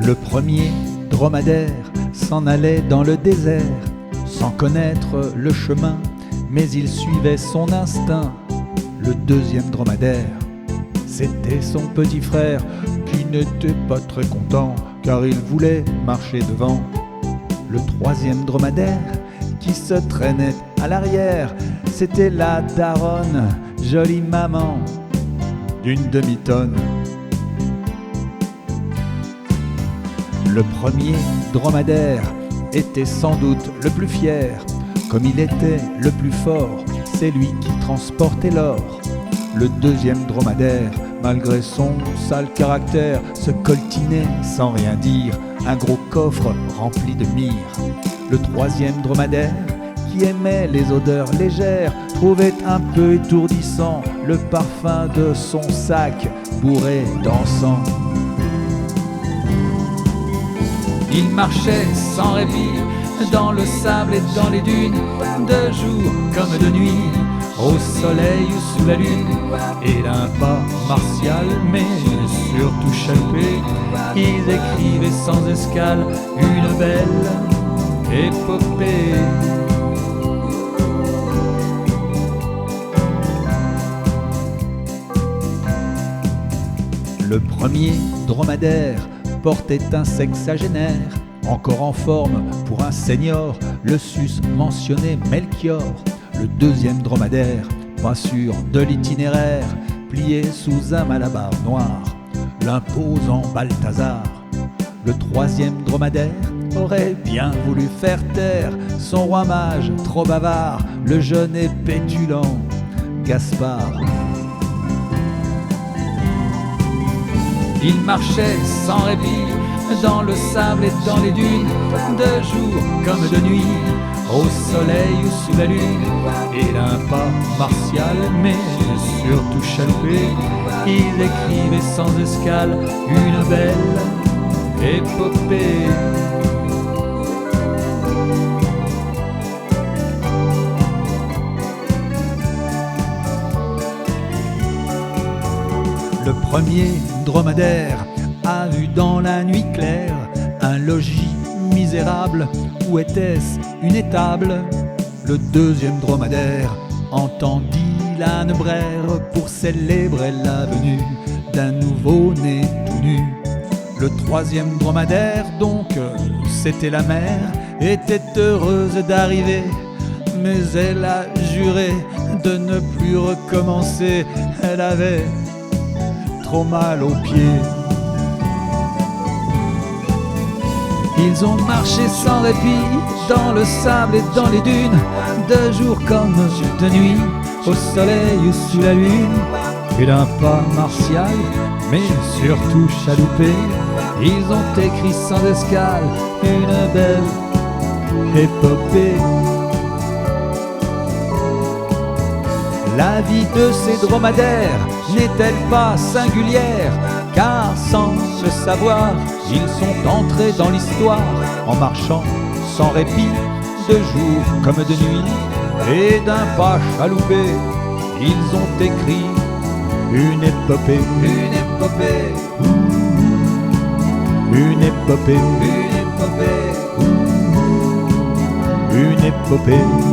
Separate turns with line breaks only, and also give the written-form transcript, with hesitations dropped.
Le premier dromadaire s'en allait dans le désert, sans connaître le chemin, mais il suivait son instinct. Le deuxième dromadaire, c'était son petit frère, qui n'était pas très content, car il voulait marcher devant. Le troisième dromadaire, qui se traînait à l'arrière, c'était la daronne, jolie maman, d'une demi-tonne. Le premier dromadaire était sans doute le plus fier, comme il était le plus fort, c'est lui qui transportait l'or. Le deuxième dromadaire, malgré son sale caractère, se coltinait sans rien dire, un gros coffre rempli de myrrhe. Le troisième dromadaire, qui aimait les odeurs légères, trouvait un peu étourdissant le parfum de son sac bourré d'encens. Il marchait sans répit dans le sable et dans les dunes, de jour comme de nuit, au soleil ou sous la lune. Et d'un pas martial, mais surtout chaloupé, ils écrivaient sans escale une belle épopée. Le premier dromadaire portait un sexagénaire, encore en forme pour un senior, le sus mentionné Melchior. Le deuxième dromadaire, pas sûr de l'itinéraire, plié sous un malabar noir, l'imposant Balthazar. Le troisième dromadaire aurait bien voulu faire taire son roi mage trop bavard, le jeune et pétulant Gaspard. Il marchait sans répit dans le sable et dans les dunes, de jour comme de nuit, au soleil ou sous la lune. Et d'un pas martial, mais surtout chaloupé, ils écrivaient sans escale une belle épopée. Le premier dromadaire a vu dans la nuit claire un logis misérable, où était-ce une étable. Le deuxième dromadaire entendit l'âne braire pour célébrer la venue d'un nouveau-né tout nu. Le troisième dromadaire, donc, c'était la mère, était heureuse d'arriver, mais elle a juré de ne plus recommencer. Elle avait trop mal aux pieds. Ils ont marché sans répit dans le sable et dans les dunes, de jour comme de nuit, au soleil ou sous la lune. Et d'un pas martial, mais surtout chaloupé, ils ont écrit sans escale une belle épopée. La vie de ces dromadaires n'est-elle pas singulière? Car sans le savoir, ils sont entrés dans l'histoire, en marchant sans répit, de jour comme de nuit. Et d'un pas chaloupé, ils ont écrit une épopée. Une épopée. Une épopée. Une épopée. Une épopée.